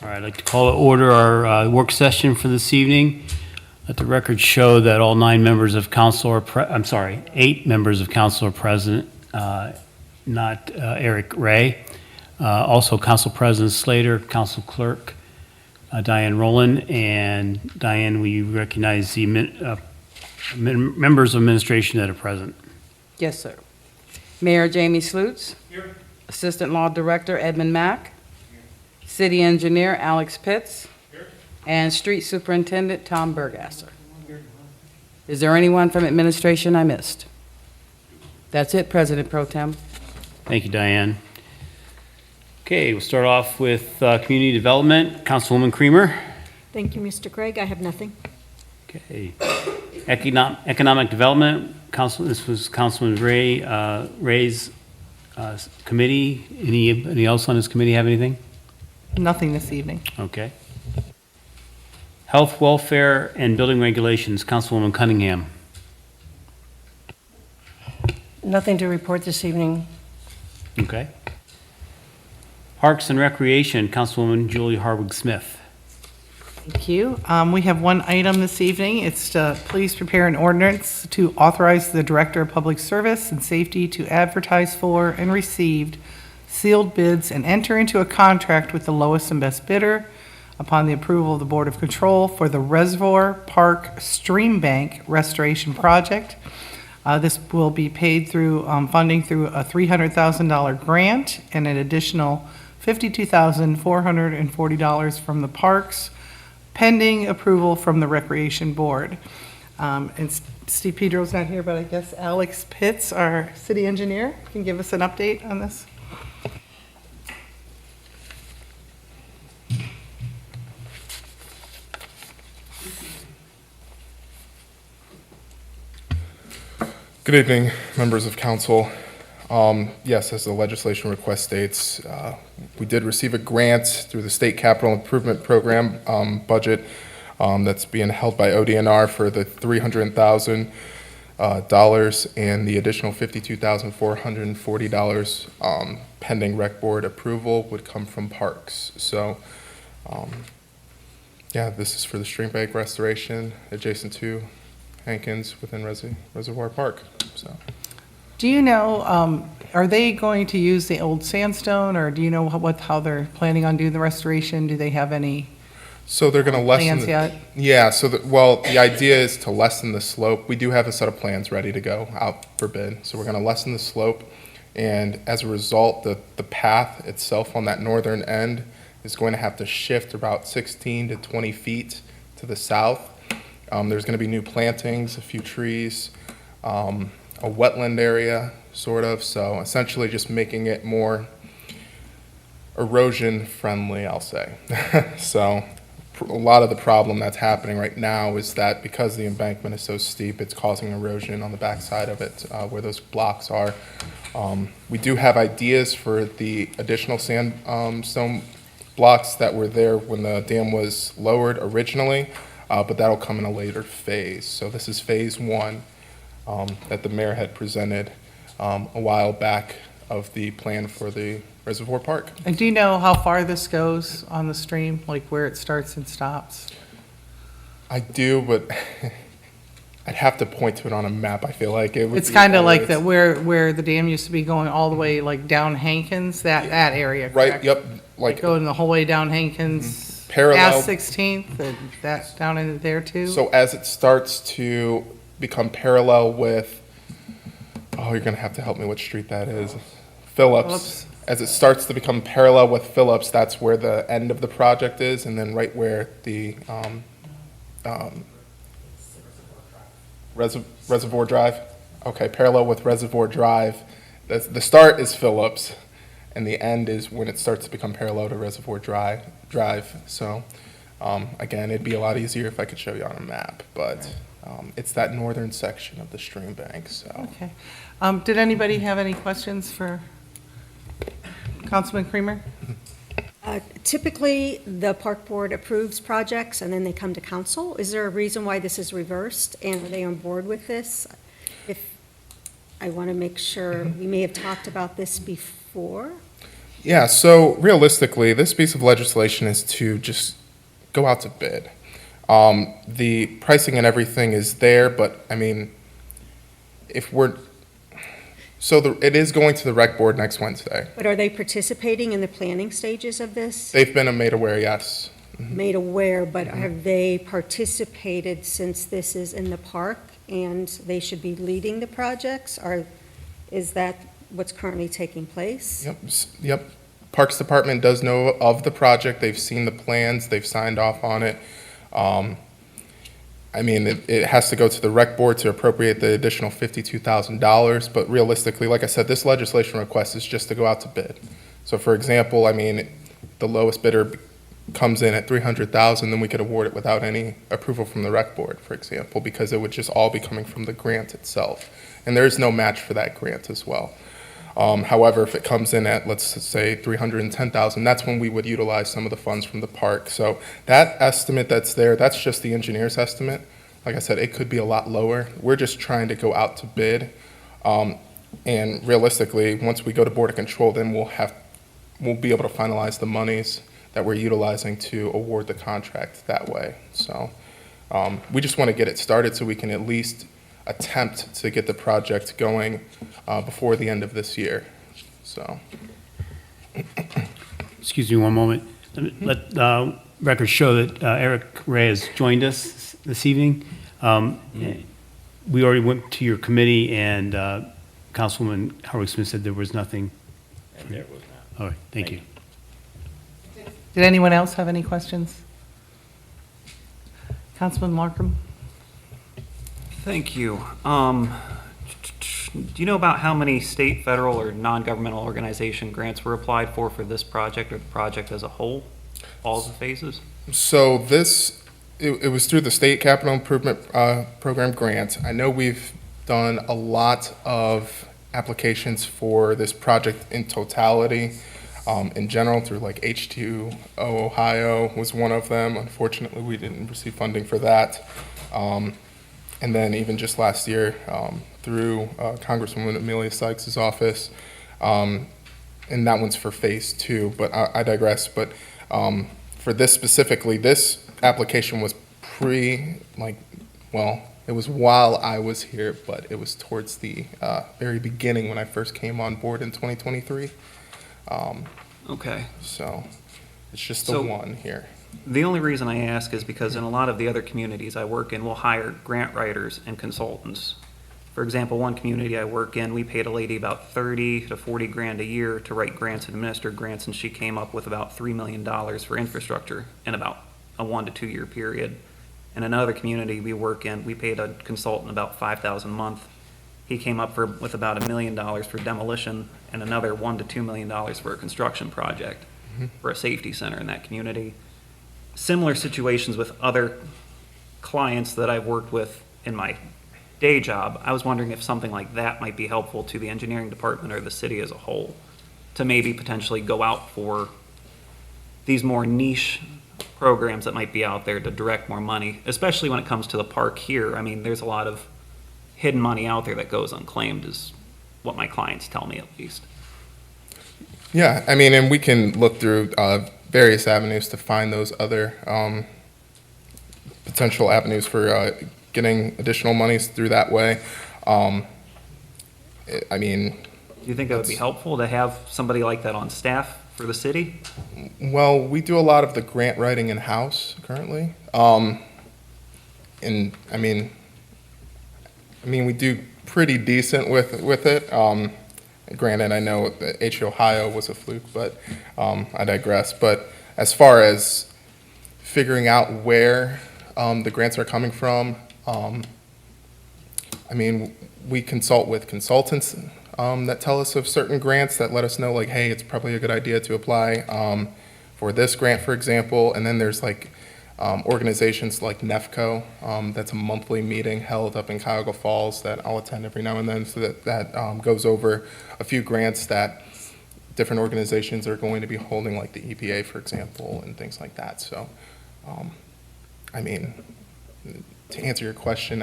All right, I'd like to call to order our work session for this evening. Let the record show that all 9 members of council are, 8 members of council are present, not Eric Ray. Also, Council President Slater, Council Clerk Diane Rowland, and Diane, will you recognize the members of administration that are present? Yes, sir. Mayor Jamie Slutes. Here. Assistant Law Director Edmund Mack. Here. City Engineer Alex Pitts. Here. And Street Superintendent Tom Bergasser. Here. Is there anyone from administration I missed? That's it, President Pro Tem. Thank you, Diane. Okay, we'll start off with community development. Councilwoman Creamer. Thank you, Mr. Craig. I have nothing. Okay. Economic development. This was Councilman Ray's committee. Anybody else on this committee have anything? Nothing this evening. Okay. Health, welfare, and building regulations. Councilwoman Cunningham. Nothing to report this evening. Okay. Parks and Recreation, Councilwoman Julie Harwig-Smith. Thank you. We have one item this evening. It's to please prepare an ordinance to authorize the Director of Public Service and Safety to advertise for and receive sealed bids and enter into a contract with the lowest and best bidder upon the approval of the Board of Control for the Reservoir Park Stream Bank Restoration Project. This will be paid through funding through a $300,000 grant and an additional $52,440 from the parks, pending approval from the Recreation Board. And Steve Pedro's not here, but I guess Alex Pitts, our city engineer, can give us an update on this. Good evening, members of council. Yes, as the legislation request states, we did receive a grant through the State Capital Improvement Program budget that's being held by ODNR for the $300,000 and the additional $52,440 pending rec board approval would come from parks. So, yeah, this is for the stream bank restoration adjacent to Hankins within Reservoir Park. So. Do you know, are they going to use the old sandstone, or do you know how they're planning on doing the restoration? Do they have any So they're going to lessen plans yet? Yeah, so the idea is to lessen the slope. We do have a set of plans ready to go out for bid. So we're going to lessen the slope, and as a result, the path itself on that northern end is going to have to shift about 16 to 20 feet to the south. There's going to be new plantings, a few trees, a wetland area, sort of. So essentially just making it more erosion friendly, I'll say. So a lot of the problem that's happening right now is that because the embankment is so steep, it's causing erosion on the backside of it where those blocks are. We do have ideas for the additional sandstone blocks that were there when the dam was lowered originally, but that'll come in a later phase. So this is phase 1 that the mayor had presented a while back of the plan for the Reservoir Park. And do you know how far this goes on the stream, like where it starts and stops? I do, but I'd have to point to it on a map. I feel like it would. It's kind of like that where the dam used to be going all the way like down Hankins, that area, Right, correct? yep, like Going the whole way down Hankins, parallel. past 16th, and that down into there too? So as it starts to become parallel with, oh, you're gonna have to help me which street that is. Phillips. As it starts to become parallel with Phillips, that's where the end of the project is, and then right where the Reservoir Drive. Okay, parallel with Reservoir Drive. The start is Phillips, and the end is when it starts to become parallel to Reservoir Drive. So, again, it'd be a lot easier if I could show you on a map, but it's that northern section of the stream bank. So. Okay. Did anybody have any questions for Councilman Creamer? Typically, the park board approves projects and then they come to council. Is there a reason why this is reversed, and are they on board with this? If I want to make sure, we may have talked about this before. Yeah, so realistically, this piece of legislation is to just go out to bid. The pricing and everything is there, but I mean, if we're, it is going to the rec board next Wednesday. But are they participating in the planning stages of this? They've been made aware, yes. Made aware, but have they participated since this is in the park and they should be leading the projects? Or is that what's currently taking place? Yep, yep. Parks Department does know of the project. They've seen the plans. They've signed off on it. I mean, it has to go to the rec board to appropriate the additional $52,000, but realistically, like I said, this legislation request is just to go out to bid. So for example, I mean, the lowest bidder comes in at $300,000, then we could award it without any approval from the rec board, for example, because it would just all be coming from the grant itself. And there is no match for that grant as well. However, if it comes in at, let's say, $310,000, that's when we would utilize some of the funds from the park. So that estimate that's there, that's just the engineer's estimate. Like I said, it could be a lot lower. We're just trying to go out to bid. And realistically, once we go to Board of Control, then we'll be able to finalize the monies that we're utilizing to award the contract that way. So we just want to get it started so we can at least attempt to get the project going before the end of this year. So, Excuse me one moment. Let records show that Eric Ray has joined us this evening. We already went to your committee, and Councilwoman Howard Smith said there was nothing. There was not. All right, thank you. Did anyone else have any questions? Councilman Markham? Thank you. Do you know about how many state, federal, or non-governmental organization grants were applied for this project or the project as a whole, all the phases? so it was through the State Capital Improvement Program grant. I know we've done a lot of applications for this project in totality. In general, through like H2O Ohio was one of them. Unfortunately, we didn't receive funding for that. And then even just last year, through Congresswoman Amelia Sykes' office, and that one's for phase 2, but I digress. But for this specifically, this application was it was while I was here, but it was towards the very beginning when I first came on board in 2023. Okay. So it's just the So- one here. The only reason I ask is because in a lot of the other communities I work in, we'll hire grant writers and consultants. For example, one community I work in, we paid a lady about 30 to 40 grand a year to write grants and administer grants, and she came up with about $3 million for infrastructure in about a 1 to 2 year period. In another community we work in, we paid a consultant about $5,000 a month. He came up with about $1 million for demolition and another $1 to $2 million for a construction project for a safety center in that community. Similar situations with other clients that I've worked with in my day job. I was wondering if something like that might be helpful to the engineering department or the city as a whole to maybe potentially go out for these more niche programs that might be out there to direct more money, especially when it comes to the park here. I mean, there's a lot of hidden money out there that goes unclaimed, is what my clients tell me at least. Yeah, I mean, and we can look through various avenues to find those other potential avenues for getting additional monies through that way. I mean, Do you think that would be helpful to have somebody like that on staff for the city? well, we do a lot of the grant writing in-house currently. And I mean, we do pretty decent with it. Granted, I know that H Ohio was a fluke, but I digress. But as far as figuring out where the grants are coming from, I mean, we consult with consultants that tell us of certain grants that let us know, like, hey, it's probably a good idea to apply for this grant, for example. And then there's like organizations like NEFCO, that's a monthly meeting held up in Cuyahoga Falls that I'll attend every now and then, so that goes over a few grants that different organizations are going to be holding, like the EPA, for example, and things like that. So, I mean, to answer your question,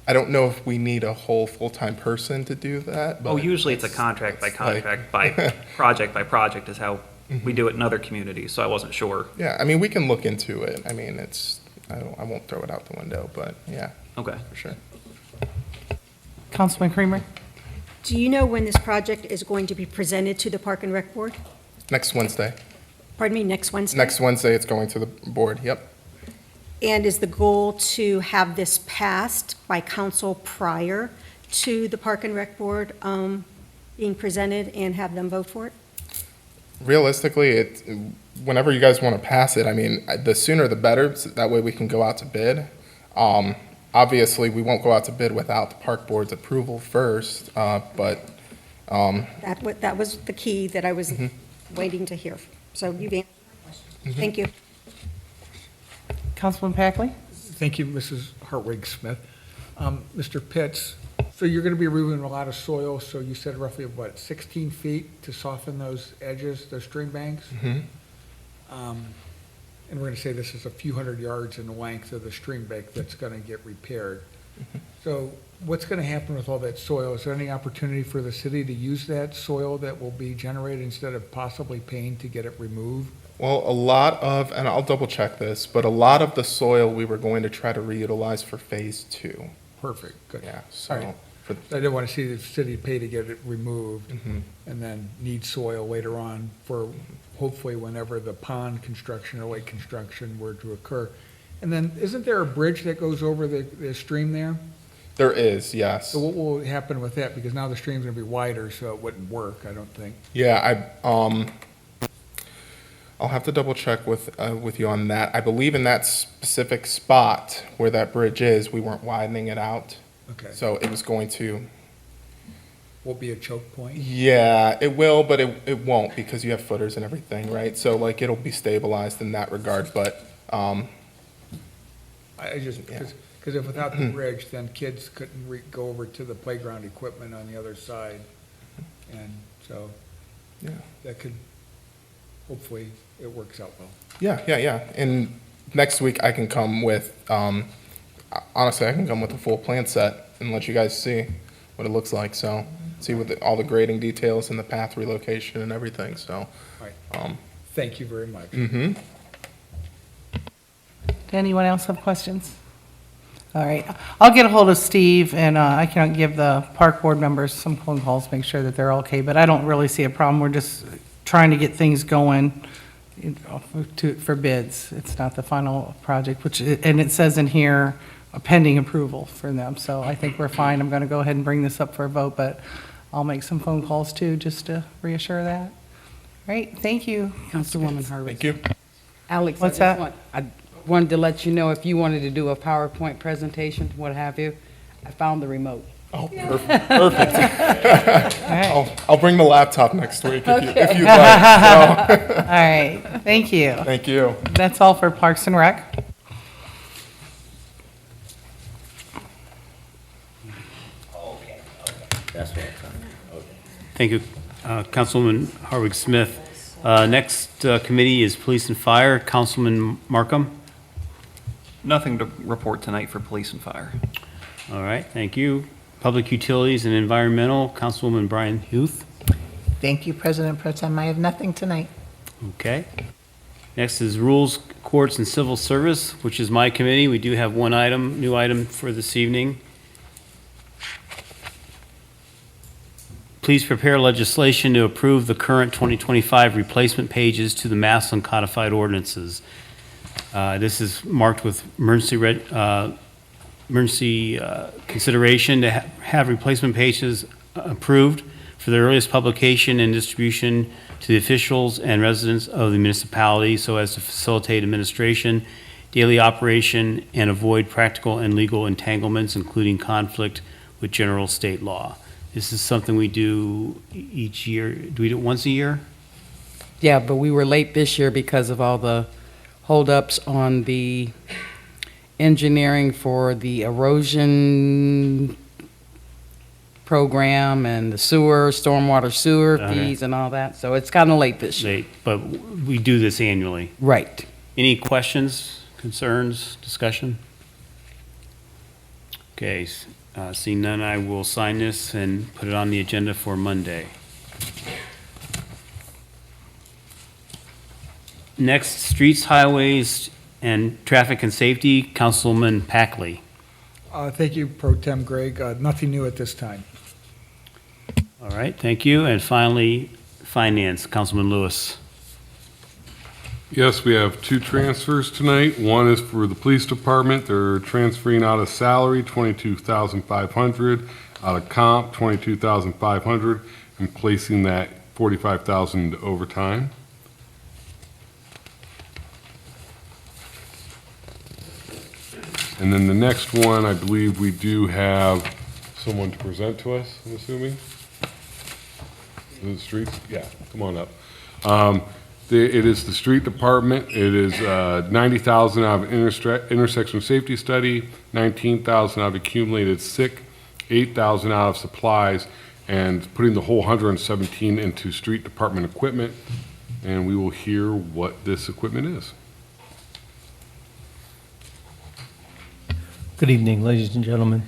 I don't know if we need a whole full-time person to do that, but. Oh, usually it's a contract by contract, by project is how we do it in other communities, so I wasn't sure. Yeah, I mean, we can look into it. I mean, I won't throw it out the window, but yeah, Okay. for sure. Councilman Creamer? Do you know when this project is going to be presented to the Park and Rec Board? Next Wednesday. Pardon me, next Wednesday? Next Wednesday, it's going to the board, yep. And is the goal to have this passed by council prior to the Park and Rec Board being presented and have them vote for it? Realistically, whenever you guys want to pass it, I mean, the sooner the better, so that way we can go out to bid. Obviously, we won't go out to bid without the park board's approval first, but, That was the key that I was waiting to hear. So you've answered my question. Thank you. Councilman Packley? Thank you, Mrs. Hartwig-Smith. Mr. Pitts, so you're going to be removing a lot of soil, so you said roughly, what, 16 feet to soften those edges, those stream banks? And we're going to say this is a few hundred yards in the length of the stream bank that's going to get repaired. So what's going to happen with all that soil? Is there any opportunity for the city to use that soil that will be generated instead of possibly paying to get it removed? well, a lot of, and I'll double check this, but a lot of the soil we were going to try to reutilize for phase two. Perfect, good. Yeah, All so, right. for, I didn't want to see the city pay to get it removed Mhm. and then need soil later on for hopefully whenever the pond construction or lake construction were to occur. And then, isn't there a bridge that goes over the stream there? There is, yes. So what will happen with that? Because now the stream's gonna be wider, so it wouldn't work, I don't think. Yeah, I'll have to double check with you on that. I believe in that specific spot where that bridge is, we weren't widening it out. Okay. So it was going to, Will be a choke point? yeah, it will, but it won't because you have footers and everything, right? So like it'll be stabilized in that regard, but, I just, Yeah. because if without the bridge, then kids couldn't go over to the playground equipment on the other side. And so yeah. that could, hopefully, it works out well. Yeah. And next week I can come with, honestly, I can come with a full plan set and let you guys see what it looks like. So see what all the grading details and the path relocation and everything. So, Right. Thank you very much. mhm. Did anyone else have questions? All right, I'll get a hold of Steve, and I can give the park board members some phone calls, make sure that they're okay, but I don't really see a problem. We're just trying to get things going for bids. It's not the final project, and it says in here, a pending approval for them, so I think we're fine. I'm going to go ahead and bring this up for a vote, but I'll make some phone calls too, just to reassure that. All right, thank you. Councilwoman Hurwitz. Thank you. Alex, What's that? I wanted to let you know if you wanted to do a PowerPoint presentation, what have you, I found the remote. Oh, perfect. All right, I'll bring the laptop next week if you'd like. So, all right, thank you. thank you. That's all for Parks and Rec. Thank you, Councilwoman Harwig-Smith. Next committee is Police and Fire. Councilman Markham. Nothing to report tonight for police and fire. All right, thank you. Public Utilities and Environmental, Councilwoman Brian Huth. Thank you, President Pro Tem. I have nothing tonight. Okay. Next is Rules, Courts, and Civil Service, which is my committee. We do have one item, new item for this evening. Please prepare legislation to approve the current 2025 replacement pages to the Massillon codified ordinances. This is marked with emergency consideration to have replacement pages approved for the earliest publication and distribution to the officials and residents of the municipality so as to facilitate administration, daily operation, and avoid practical and legal entanglements, including conflict with general state law. This is something we do each year. Do we do it once a year? Yeah, but we were late this year because of all the holdups on the engineering for the erosion program and the stormwater sewer Okay. fees and all that. So it's kind of late this year. Late, but we do this annually. Right. Any questions, concerns, discussion? Okay, seeing none, I will sign this and put it on the agenda for Monday. Next, Streets, Highways, and Traffic and Safety, Councilman Packley. Thank you, Pro Tem Greg. Nothing new at this time. All right, thank you. And finally, Finance, Councilman Lewis. Yes, we have two transfers tonight. One is for the police department. They're transferring out of salary, $22,500, out of comp, $22,500, and placing that $45,000 into overtime. And then the next one, I believe we do have someone to present to us, I'm assuming? The streets? Yeah, come on up. It is the street department. It is $90,000 out of intersection safety study, $19,000 out of accumulated sick, $8,000 out of supplies, and putting the whole $117 into street department equipment. And we will hear what this equipment is. Good evening, ladies and gentlemen.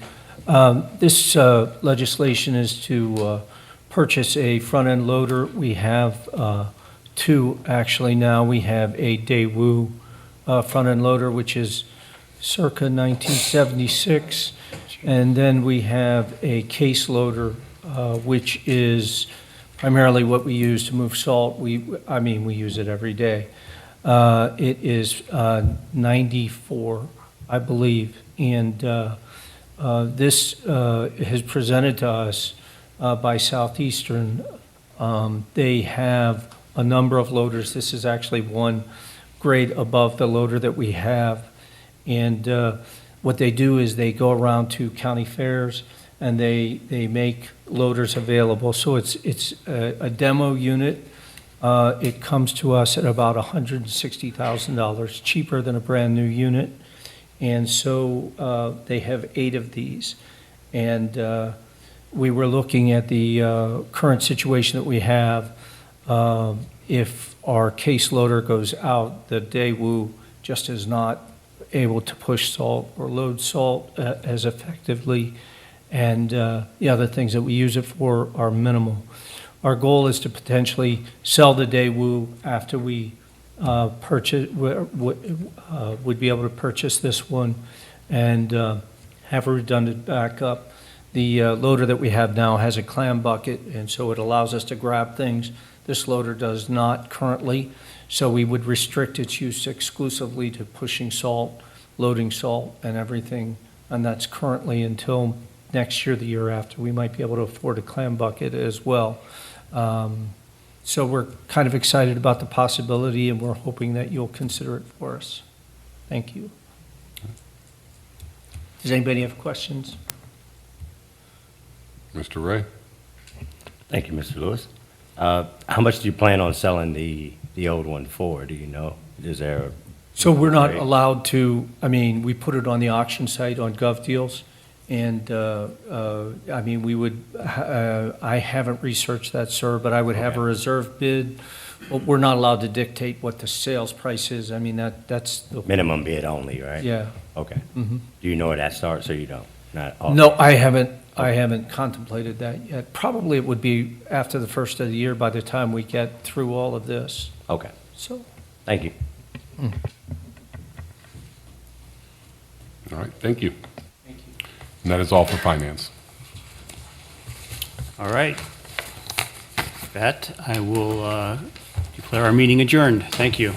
This legislation is to purchase a front-end loader. We have two, actually, now. We have a Daewoo front-end loader, which is circa 1976, and then we have a case loader, which is primarily what we use to move salt. We use it every day. It is 94, I believe, and this is presented to us by Southeastern. They have a number of loaders. This is actually one grade above the loader that we have. And what they do is they go around to county fairs and they make loaders available. So it's a demo unit. It comes to us at about $160,000, cheaper than a brand new unit. And so they have 8 of these. And we were looking at the current situation that we have. If our case loader goes out, the Daewoo just is not able to push salt or load salt as effectively. And the other things that we use it for are minimal. Our goal is to potentially sell the Daewoo after we would be able to purchase this one and have a redundant backup. The loader that we have now has a clam bucket, and so it allows us to grab things. This loader does not currently, so we would restrict its use exclusively to pushing salt, loading salt, and everything, and that's currently until next year, the year after. We might be able to afford a clam bucket as well. So we're kind of excited about the possibility, and we're hoping that you'll consider it for us. Thank you. Does anybody have questions? Mr. Ray? Thank you, Mr. Lewis. How much do you plan on selling the old one for? Do you know? Is there? So we're not allowed to, we put it on the auction site on GovDeals, and, we would, I haven't researched that, sir, but I would have a reserve bid. But we're not allowed to dictate what the sales price is. That's the. Minimum bid only, right? Yeah. Okay. Mm-hmm. Do you know where that starts, or you don't? Not all? No, I haven't contemplated that yet. Probably it would be after the first of the year by the time we get through all of this. Okay. So. Thank you. All right, thank you. Thank you. And that is all for finance. All right. With that, I will declare our meeting adjourned. Thank you.